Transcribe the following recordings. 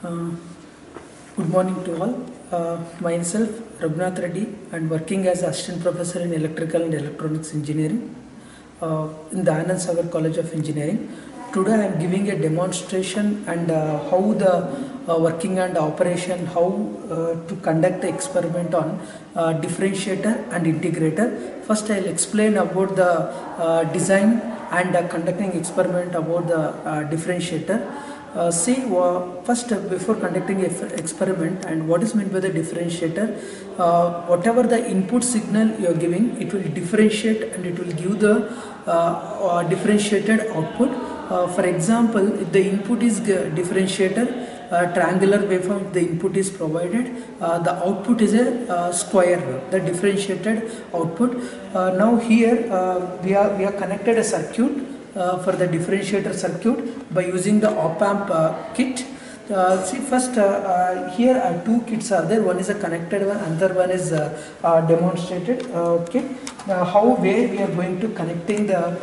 Uh, Good morning to all. Myself, Raghunath Reddy, and working as Assistant Professor in Electrical and Electronics Engineering in the Anand Sagar College of Engineering. Today I am giving a demonstration and how the working and operation, how to conduct the experiment on differentiator and integrator. First I will explain about the design and conducting experiment about the differentiator. First before conducting an experiment and what is meant by the differentiator, whatever the input signal you are giving, it will differentiate and it will give the differentiated output. For example, if the input is differentiator, triangular waveform, the input is provided, the output is a square wave, the differentiated output. Now here we are connected a circuit for the differentiator circuit by using the op-amp kit. Here two kits are there. One is a connected one, another one is demonstrated kit. Where we are going to connecting the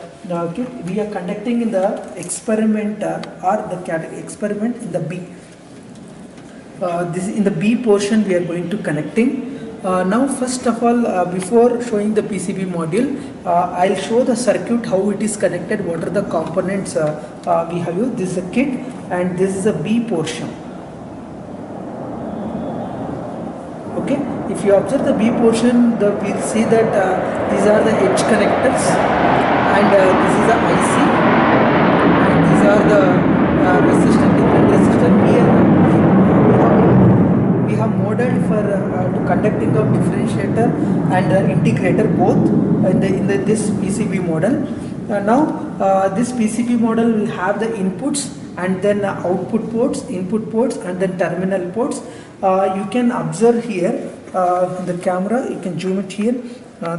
kit? We are conducting in the experiment or the experiment in the B. This is in the B portion we are going to connecting. Now first of all, before showing the PCB module, I'll show the circuit, how it is connected, what are the components we have used. This is a kit and this is a B portion. Okay, if you observe the B portion, we'll see that these are the H connectors and this is the IC and these are the different resistor. Here we have modeled for conducting of differentiator and integrator both in this PCB model. Now this PCB model will have the inputs and then output ports, input ports and then terminal ports. You can observe here in the camera, you can zoom it here.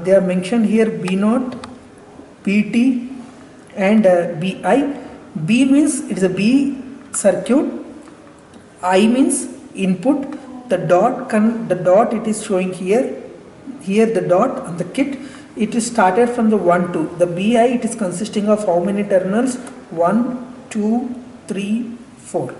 They are mentioned here B0, BT and BI. B means it is a B circuit, I means input. The dot it is showing here the dot on the kit, it is started from the 1 2. The BI, it is consisting of how many terminals? 1 2 3 4.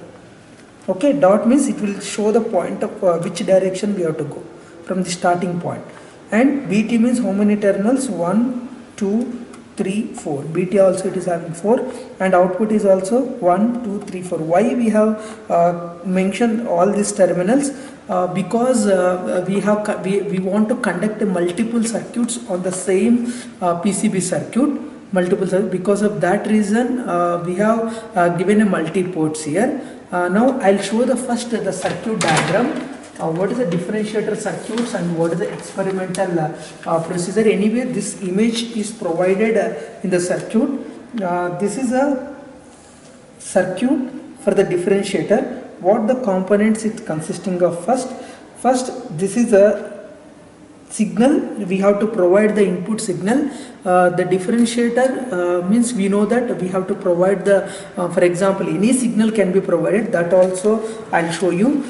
Okay, dot means it will show the point of which direction we have to go from the starting point, and BT means how many terminals? 1 2 3 4. BT also it is having 4 and output is also 1 2 3 4. Why we have mentioned all these terminals? Because we want to conduct multiple circuits on the same PCB circuit, because of that reason we have given a multi ports here. Now I'll show the circuit diagram. What is the differentiator circuits and what is the experimental procedure. Anyway, this image is provided in the circuit. This is a circuit for the differentiator. What the components it consisting of? First this is a signal. We have to provide the input signal. The differentiator means we know that we have to provide the for example, any signal can be provided. That also I'll show you.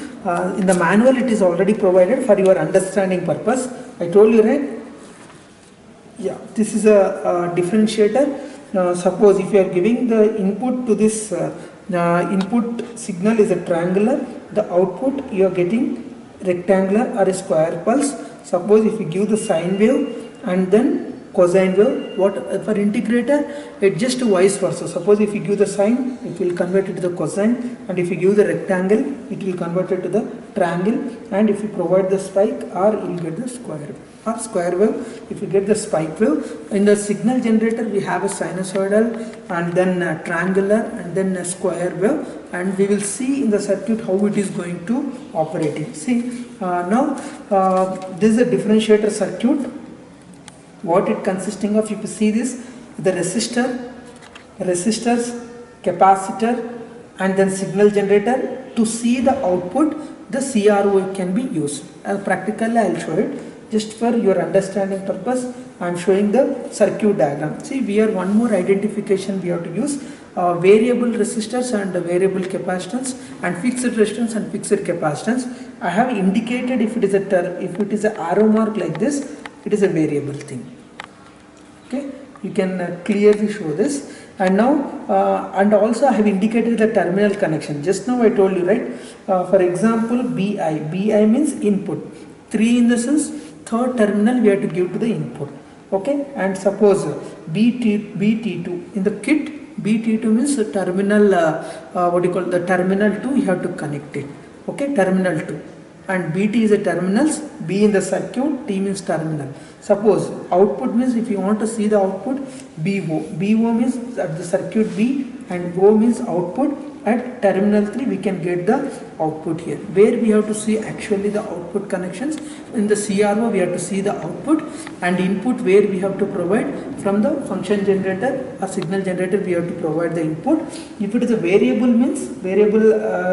In the manual it is already provided for your understanding purpose. I told you, right? Yeah, this is a differentiator. Suppose if you are giving the input to this input signal is a triangular, the output you are getting rectangular or a square pulse. Suppose if you give the sine wave and then cosine wave, what for integrator it just vice versa. Suppose if you give the sine, it will convert it to the cosine, and if you give the rectangle, it will convert it to the triangle, and if you provide the spike, or you will get the square wave. If you get the spike wave, in the signal generator we have a sinusoidal and then a triangular and then a square wave, and we will see in the circuit how it is going to operating. See now this is a differentiator circuit. What it consisting of? You can see this, the resistors, capacitor and then signal generator. To see the output, the CRO can be used. Practically I will show it. Just for your understanding purpose, I am showing the circuit diagram. See, we have one more identification we have to use. Variable resistors and variable capacitance and fixed resistance and fixed capacitance. I have indicated if it is a arrow mark like this, it is a variable thing. Okay, you can clearly show this. And now and also I have indicated the terminal connection. Just now I told you, right? For example, bi means input. 3 in the sense third terminal we have to give to the input. Okay, and suppose bt2 in the kit, bt2 means terminal what do you call, the terminal 2 you have to connect it. Okay, terminal 2, and bt is the terminals, b in the circuit, t means terminal. Suppose output means, if you want to see the output, bo means at the circuit b, and o means output at terminal 3 we can get the output here, where we have to see actually the output connections. In the CRO we have to see the output, and input where we have to provide from the function generator or signal generator we have to provide the input. If it is a variable means variable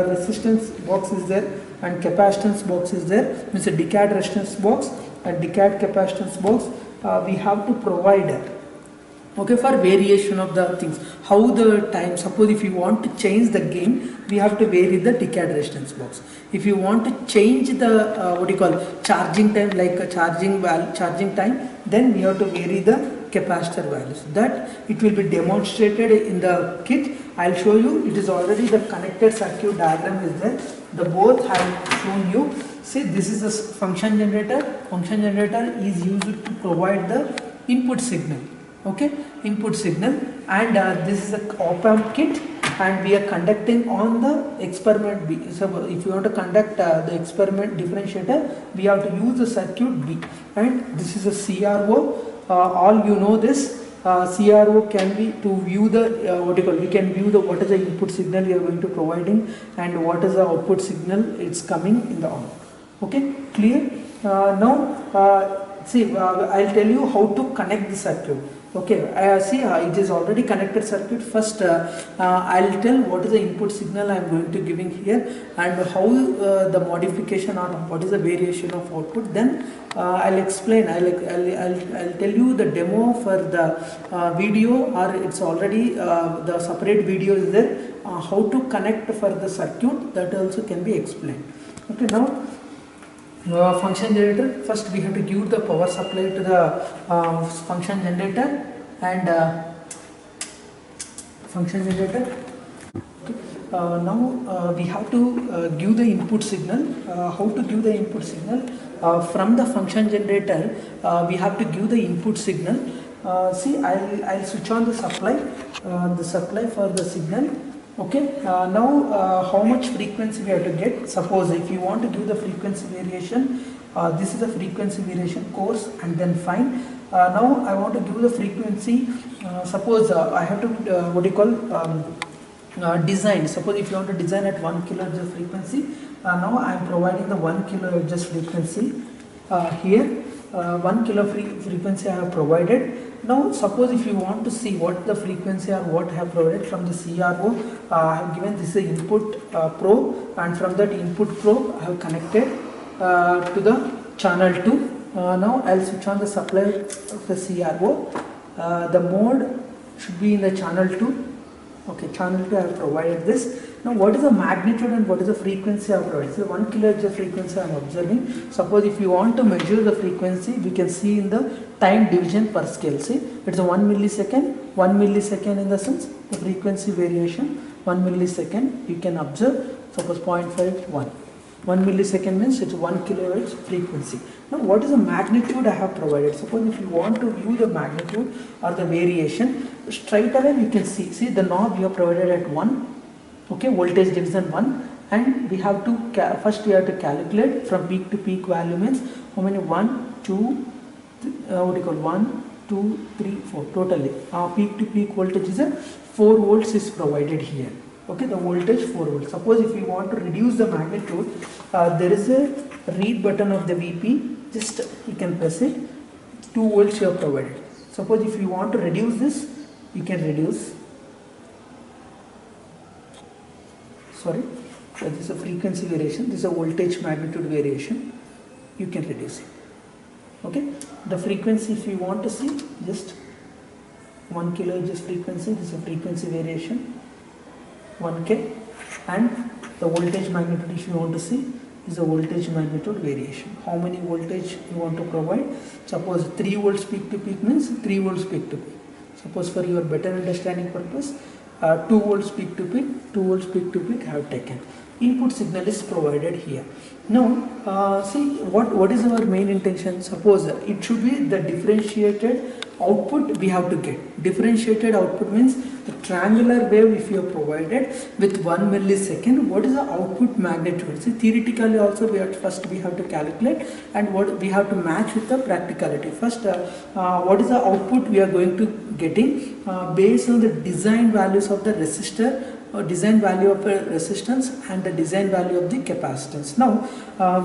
resistance box is there and capacitance box is there, means a decad resistance box and decad capacitance box we have to provide. Okay, for variation of the things, how the time, suppose if you want to change the gain, we have to vary the decad resistance box. If you want to change the what do you call, charging time, like a charging time, then we have to vary the capacitor values. That it will be demonstrated in the kit. I'll show you. It is already the connected circuit diagram is there. The both have shown you. See, this is the function generator. Function generator is used to provide the input signal. Okay, input signal, and this is a op-amp kit, and we are conducting on the experiment B. So if you want to conduct the experiment differentiator, we have to use the circuit B, and this is a CRO. All you know this. CRO can be to view the what do you call, we can view the what is the input signal you are going to providing and what is the output signal it's coming in the on. Okay, clear? Now see, I'll tell you how to connect the circuit. Okay, see, it is already connected circuit. First I'll tell what is the input signal I am going to giving here, and how the modification or what is the variation of output. Then I'll explain, I'll tell you the demo for the video, or it's already the separate video is there, how to connect for the circuit, that also can be explained. Okay, now function generator, first we have to give the power supply to the function generator, and function generator. Okay. Now we have to give the input signal. How to give the input signal? From the function generator we have to give the input signal. See, I'll switch on the supply for the signal. Okay, now how much frequency we have to get? Suppose if you want to give the frequency variation, this is the frequency variation course, and then fine. Now I want to give the frequency. Suppose I have to what do you call, design. Suppose if you want to design at 1 kHz frequency, now I am providing the 1 kHz frequency here. 1 kilo frequency I have provided. Now suppose if you want to see what the frequency or what I have provided from the CRO, I have given this is input probe, and from that input probe I have connected to the channel 2. Now I'll switch on the supply of the CRO. The mode should be in the channel 2. Okay, channel 2 I have provided this. Now what is the magnitude and what is the frequency I have provided? So 1 kHz frequency I am observing. Suppose if you want to measure the frequency, we can see in the time division per scale. See, it's a 1 millisecond. 1 millisecond in the sense the frequency variation. 1 millisecond you can observe. Suppose 0.51. 1 millisecond means it's 1 kilohertz frequency. Now what is the magnitude I have provided? Suppose if you want to view the magnitude or the variation, straight away we can see the knob you have provided at 1. Okay, voltage division 1, and we have to first we have to calculate from peak to peak value means how many 1, 2, what do you call 1, 2, 3, 4 totally. Peak to peak voltage is 4 volts is provided here. Okay, the voltage 4 volts. Suppose if you want to reduce the magnitude, there is a read button of the VP. Just you can press it. 2 volts you have provided. Suppose if you want to reduce this, you can reduce. Sorry, this is a frequency variation. This is a voltage magnitude variation. You can reduce it. Okay, the frequency if you want to see, just 1 kHz frequency. This is a frequency variation. 1K, and the voltage magnitude if you want to see is a voltage magnitude variation. How many voltage you want to provide? Suppose 3 volts peak to peak means 3 volts peak to peak. Suppose for your better understanding purpose, 2 volts peak to peak, 2 volts peak to peak I have taken. Input signal is provided here. Now see what is our main intention. Suppose it should be the differentiated output we have to get. Differentiated output means the triangular wave if you have provided with 1 millisecond, what is the output magnitude. See, theoretically also we have to calculate, and what we have to match with the practicality. First what is the output we are going to getting based on the design values of the resistor, or design value of a resistance and the design value of the capacitance. Now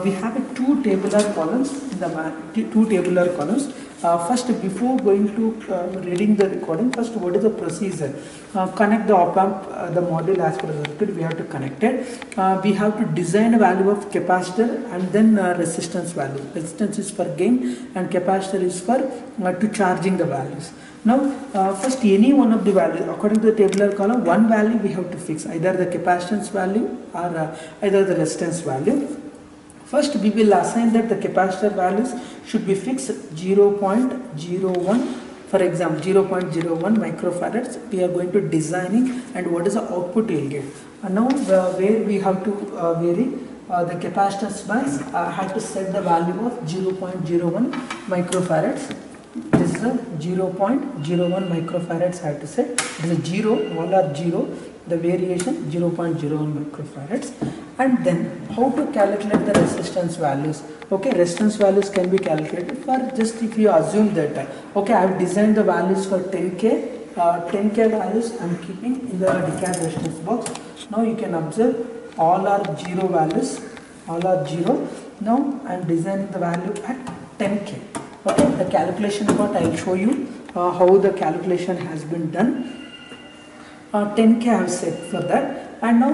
we have two tabular columns in the two tabular columns. First, before going to reading the recording, first what is the procedure? Connect the op-amp, the module as per the circuit we have to connect it. We have to design a value of capacitor and then resistance value. Resistance is for gain and capacitor is for to charging the values. Now first any one of the values according to the tabular column, one value we have to fix, either the capacitance value or either the resistance value. First we will assign that the capacitor values should be fixed 0.01, for example 0.01 microfarads we are going to designing, and what is the output you will get. And now where we have to vary the capacitance wise, I have to set the value of 0.01 microfarads. This is a 0.01 microfarads I have to set. It is a 0, all are 0, the variation 0.01 microfarads. And then how to calculate the resistance values. Okay, resistance values can be calculated for just if you assume that okay, I have designed the values for 10k 10k values I am keeping in the decad resistance box. Now you can observe all are 0 values, all are 0. Now I am designing the value at 10k. Okay, the calculation part I will show you how the calculation has been done. 10k I have set for that. And now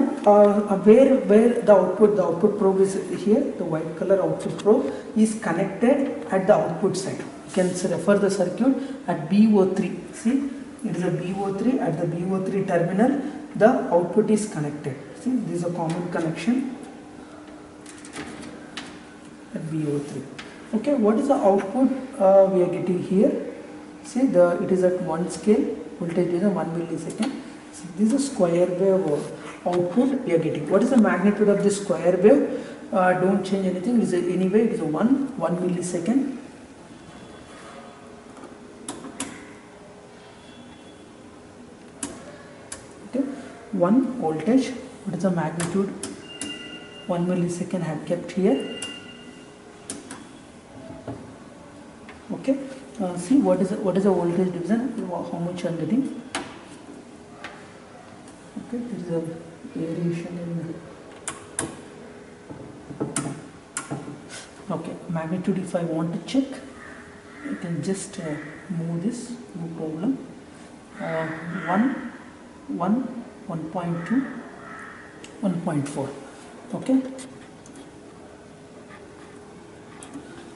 where the output probe is here, the white color output probe is connected at the output side. You can refer the circuit at BO3. See, it is a BO3. At the BO3 terminal the output is connected. See, this is a common connection at BO3. Okay, what is the output we are getting here? See, it is at 1 scale, voltage is a 1 millisecond. See, this is a square wave output we are getting. What is the magnitude of this square wave? Don't change anything. It is anyway it is a 1 millisecond. Okay, 1 voltage. What is the magnitude? 1 millisecond I have kept here. Okay, see what is the voltage division? How much I am getting? Okay, there is a variation in. Okay, magnitude if I want to check, you can just move this, no problem. 1, 1.2, 1.4. Okay,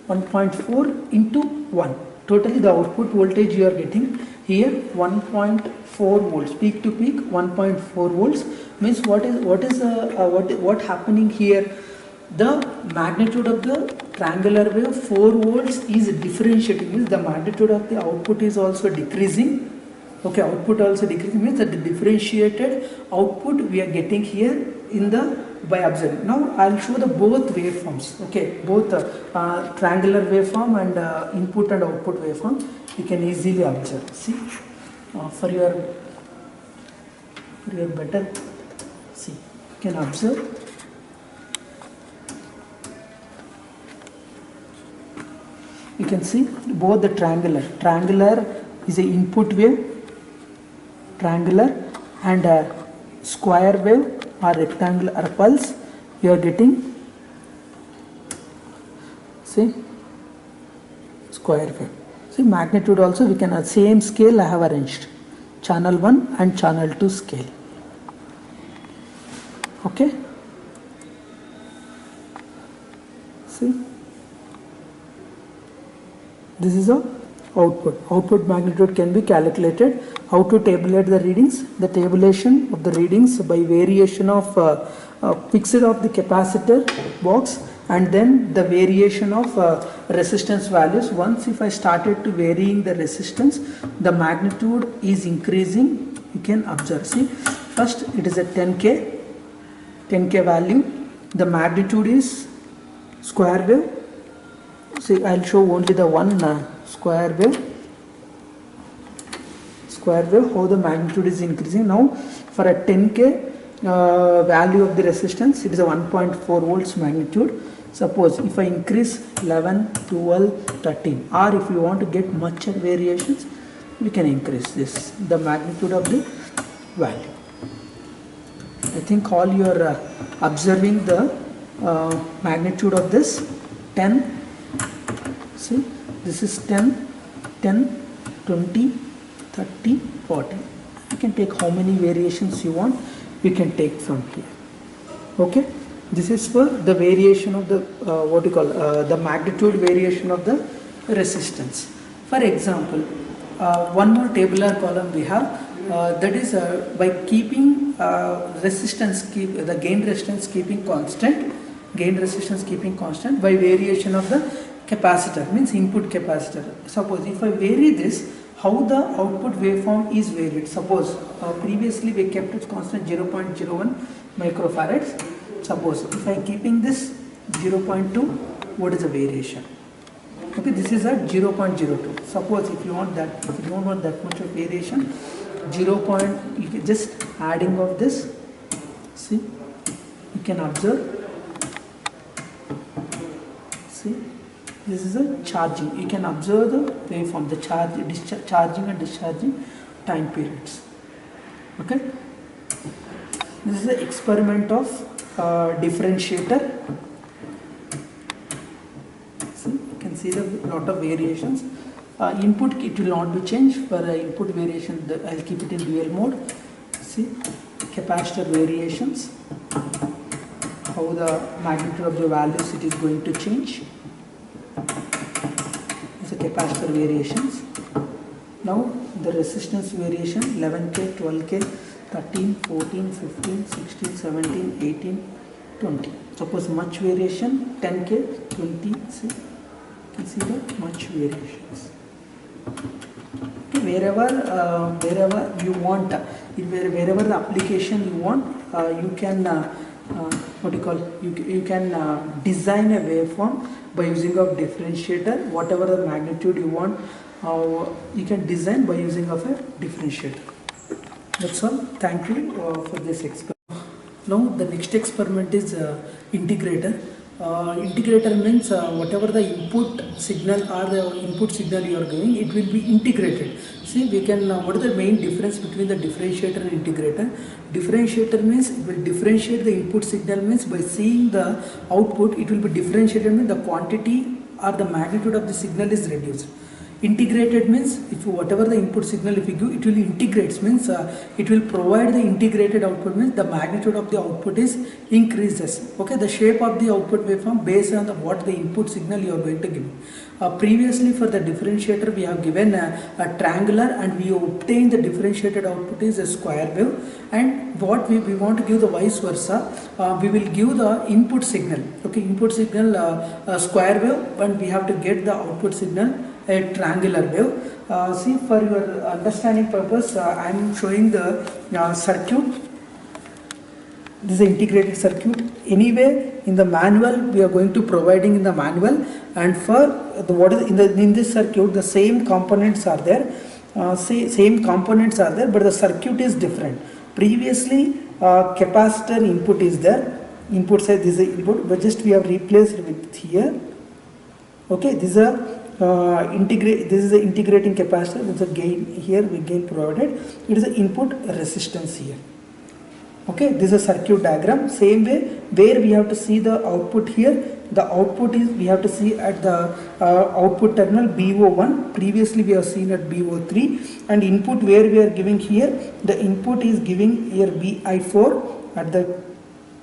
1.4 into 1. Totally the output voltage you are getting here 1.4 volts, peak to peak 1.4 volts. Means what happening here? The magnitude of the triangular wave 4 volts is differentiating, means the magnitude of the output is also decreasing. Okay, output also decreasing means that the differentiated output we are getting here in the by observing. Now I will show the both waveforms. Okay, both triangular waveform and input and output waveform you can easily observe. See, for your better, see, you can observe. You can see both the triangular is a input wave, triangular, and square wave or rectangular or pulse you are getting. See, square wave. See, magnitude also we can at same scale I have arranged, channel 1 and channel 2 scale. Okay, see, this is a output magnitude can be calculated. How to tabulate the readings? The tabulation of the readings by variation of fixed of the capacitor box and then the variation of resistance values. Once if I started to varying the resistance, the magnitude is increasing. You can observe. See, first it is a 10k value. The magnitude is square wave. See, I'll show only the one square wave. How the magnitude is increasing. Now for a 10k value of the resistance, it is a 1.4 volts magnitude. Suppose if I increase 11, 12, 13, or if you want to get much variations, we can increase this, the magnitude of the value. I think all you are observing the magnitude of this 10. See, this is 10, 10, 20, 30, 40. You can take how many variations you want, you can take from here. Okay, this is for the variation of the the magnitude variation of the resistance. For example, one more tabular column we have, that is by keeping resistance, the gain resistance keeping constant, by variation of the capacitor, means input capacitor. Suppose if I vary this, how the output waveform is varied. Suppose previously we kept it constant 0.01 microfarads. Suppose if I am keeping this 0.2, what is the variation? Okay, this is at 0.02. Suppose if you want that, if you don't want that much of variation, 0. You can just adding of this. See, you can observe. See, this is a charging. You can observe the waveform, the charging and discharging time periods. Okay, this is the experiment of differentiator. See, you can see the lot of variations. Input, it will not be changed. For input variation, I'll keep it in dual mode. See, capacitor variations, how the magnitude of the values it is going to change. These are capacitor variations. Now the resistance variation, 11k, 12k, 13, 14, 15, 16, 17, 18, 20. Suppose much variation, 10k, 20, see, you can see the much variations. Okay, wherever you want, wherever the application you want, you can you can design a waveform by using of differentiator. Whatever the magnitude you want, you can design by using of a differentiator. That's all. Thank you for this experiment. Now the next experiment is integrator. Integrator means whatever the input signal or the input signal you are giving, it will be integrated. See, we can, what is the main difference between the differentiator and integrator? Differentiator means it will differentiate the input signal, means by seeing the output, it will be differentiated, means the quantity or the magnitude of the signal is reduced. Integrated means if whatever the input signal if you give, it will integrate, means it will provide the integrated output, means the magnitude of the output is increases. Okay, the shape of the output waveform based on what the input signal you are going to give. Previously for the differentiator we have given a triangular, and we obtain the differentiated output is a square wave, and what we want to give the vice versa, we will give the input signal. Okay, input signal square wave, and we have to get the output signal a triangular wave. See, for your understanding purpose, I am showing the circuit. This is an integrated circuit. Anyway, in the manual we are going to providing in the manual, and for the what is in this circuit, the same components are there. Same components are there, but the circuit is different. Previously, capacitor input is there. Input side, this is input, but just we have replaced with here. Okay, this is a this is the integrating capacitor. This is a gain here. We gain provided. It is the input resistance here. Okay, this is a circuit diagram. Same way, where we have to see the output here. The output is, we have to see at the output terminal BO1. Previously we have seen at BO3, and input where we are giving here, the input is giving here BI4 at the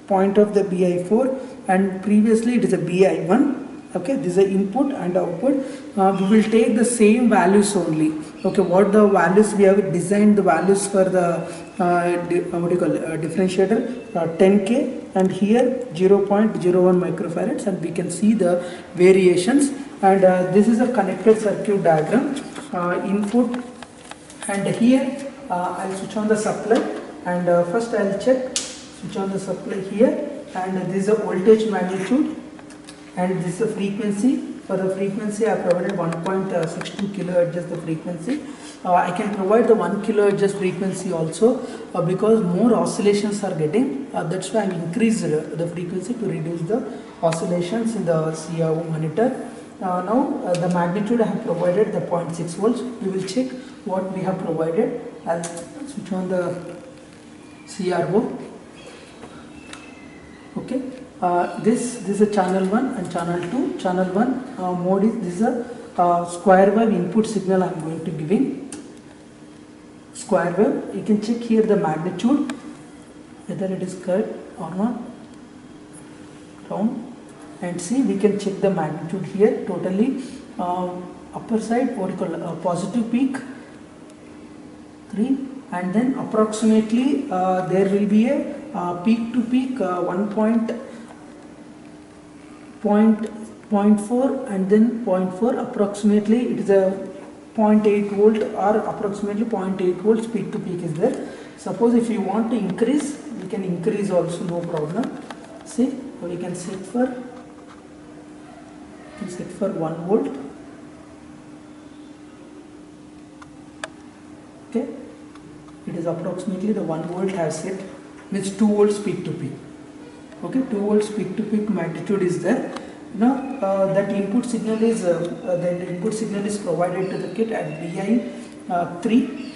point of the BI4, and previously it is a BI1. Okay, this is the input and output. We will take the same values only. Okay, what the values we have designed, the values for the what do you call differentiator, 10k, and here 0.01 microfarads, and we can see the variations. And this is a connected circuit diagram. Input, and here I'll switch on the supply, and first I'll check, switch on the supply here, and this is a voltage magnitude, and this is the frequency. For the frequency I provided 1.62 kilohertz as the frequency. I can provide the 1 kilohertz frequency also because more oscillations are getting, that's why I increased the frequency to reduce the oscillations in the CRO monitor. Now the magnitude I have provided the 0.6 volts. We will check what we have provided. I'll switch on the CRO. Okay, this is a channel 1 and channel 2. Channel 1 mode is, this is a square wave input signal I am going to giving. Square wave, you can check here the magnitude, whether it is cut or not, down, and see we can check the magnitude here totally. Upper side, what you call positive peak 3, and then approximately there will be a peak to peak 0.4 and then 0.4, approximately it is a 0.8 volt or approximately 0.8 volts peak to peak is there. Suppose if you want to increase, we can increase also, no problem. See, we can set for 1 volt. Okay, it is approximately the 1 volt have set, means 2 volts peak to peak. Okay, 2 volts peak to peak magnitude is there. Now that input signal is provided to the kit at Vi 3.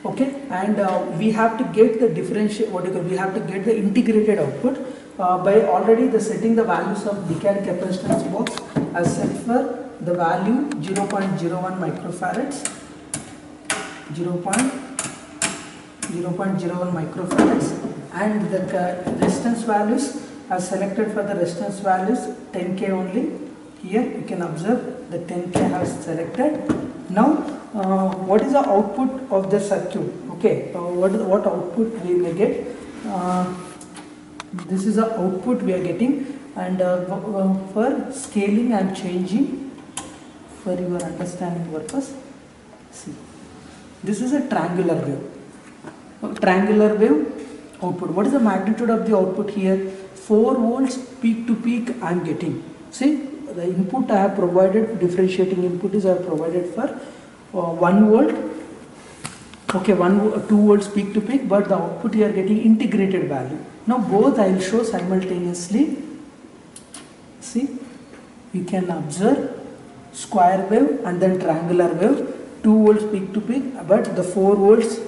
Okay, and we have to get the differential, we have to get the integrated output by already the setting the values of decade capacitance box as set for the value 0.01 microfarads, 0.01 microfarads, and the resistance values are selected for the resistance values 10k only. Here you can observe the 10k has selected. Now what is the output of the circuit? Okay, what output we may get? This is the output we are getting, and for scaling I am changing for your understanding purpose. See, this is a triangular wave. Triangular wave output. What is the magnitude of the output here? 4 volts peak to peak I am getting. See, the input I have provided, differentiating input is I have provided for 1 volt. Okay, 2 volts peak to peak, but the output you are getting integrated value. Now both I will show simultaneously. See, you can observe square wave and then triangular wave, 2 volts peak to peak, but the 4 volts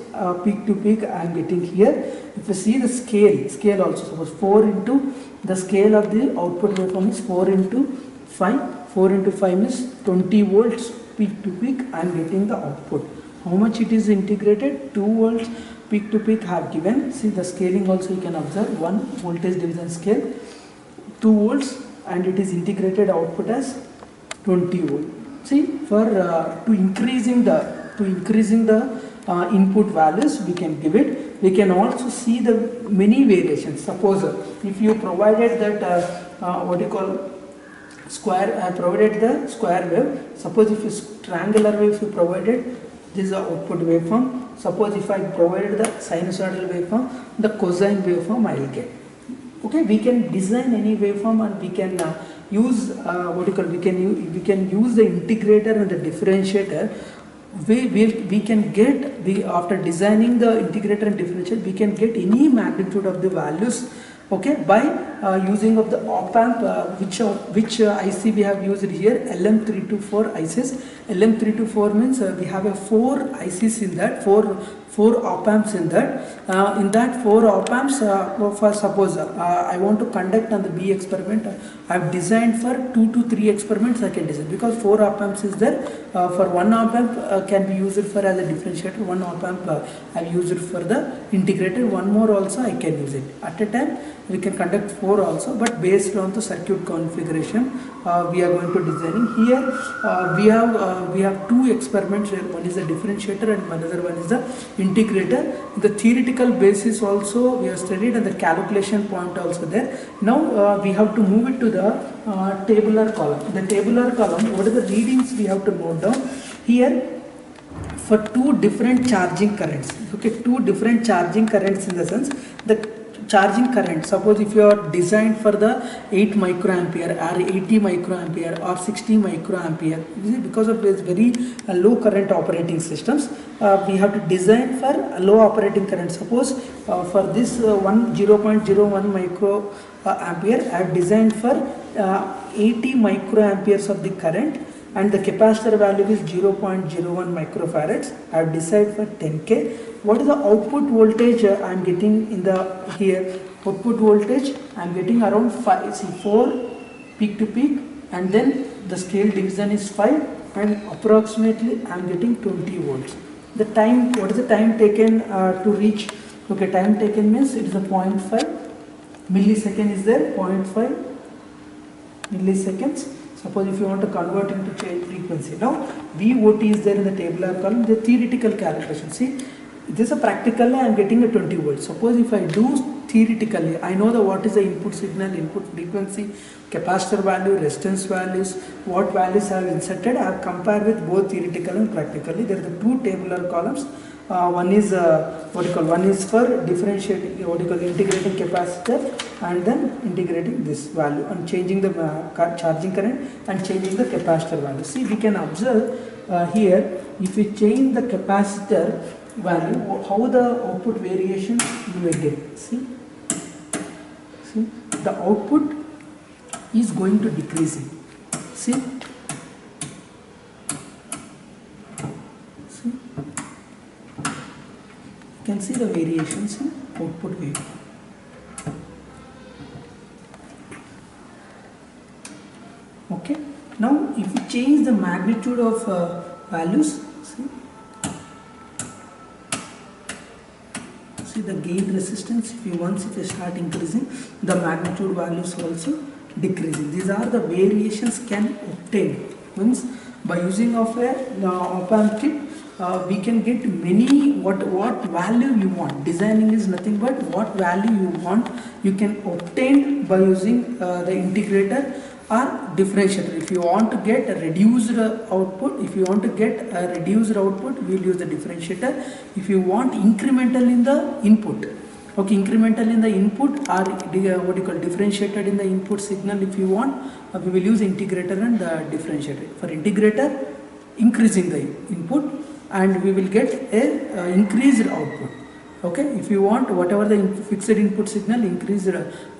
peak to peak I am getting here. If you see the scale also, suppose 4 into the scale of the output waveform is 4 into 5. 4 into 5 means 20 volts peak to peak I am getting the output. How much it is integrated? 2 volts peak to peak I have given. See the scaling also you can observe, 1 voltage division scale, 2 volts, and it is integrated output as 20 volt. See, for to increasing the input values we can give it. We can also see the many variations. Suppose if you provided that provided the square wave. Suppose if you triangular wave, if you provided this is the output waveform. Suppose if I provided the sinusoidal waveform, the cosine waveform I will get. Okay, we can design any waveform and we can use we can use the integrator and the differentiator. We can get after designing the integrator and differentiator, we can get any magnitude of the values. Okay, by using of the op-amp, which IC we have used here, LM324 ICs. LM324 means we have a 4 ICs in that, 4 op amps in that. In that 4 op amps, for suppose I want to conduct on the B experiment, I have designed for 2 to 3 experiments I can design, because 4 op amps is there. For 1 op amp can be used for as a differentiator, 1 op amp I have used for the integrator, one more also I can use it. At a time we can conduct 4 also, but based on the circuit configuration we are going to designing. Here we have 2 experiments, one is the differentiator and another one is the integrator. The theoretical basis also we have studied and the calculation point also there. Now we have to move it to the tabular column. The tabular column, what are the readings we have to note down here for 2 different charging currents. Okay, 2 different charging currents in the sense the charging current, suppose if you are designed for the 8 microampere or 80 microampere or 60 microampere, because of this very low current operating systems, we have to design for a low operating current. Suppose for this 0.01 microampere I have designed for 80 microamperes of the current, and the capacitor value is 0.01 microfarads. I have decided for 10k. What is the output voltage I am getting in the here? Output voltage I am getting around 4 peak to peak, and then the scale division is 5, and approximately I am getting 20 volts. The time, what is the time taken to reach? Okay, time taken means it is a 0.5 millisecond is there, 0.5 milliseconds. Suppose if you want to convert into change frequency. Now VOT is there in the tabular column, the theoretical calculation. See, this is a practically I am getting a 20 volts. Suppose if I do theoretically, I know the what is the input signal, input frequency, capacitor value, resistance values, what values I have inserted. I have compared with both theoretical and practically. There are the 2 tabular columns. One is one is for differentiating, integrating capacitor, and then integrating this value and changing the charging current and changing the capacitor value. See, we can observe here, if we change the capacitor value, how the output variation you will get. See, the output is going to decreasing. See, you can see the variations in output wave. Okay, now if you change the magnitude of values, see the gain resistance, if you start increasing, the magnitude values also decreasing. These are the variations can obtain. Means by using of a op amp kit, we can get many what value you want. Designing is nothing but what value you want you can obtain by using the integrator or differentiator. If you want to get a reduced output, we will use the differentiator. If you want incremental in the input, okay, incremental in the input or differentiated in the input signal, if you want, we will use integrator and differentiator. For integrator, increasing the input, and we will get a increased output. Okay, if you want whatever the fixed input signal, increased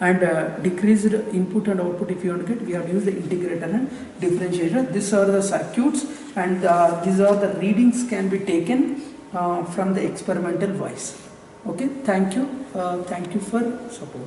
and decreased input and output, if you want to get, we have used the integrator and differentiator. These are the circuits, and these are the readings can be taken from the experimental wise. Okay, thank you for support.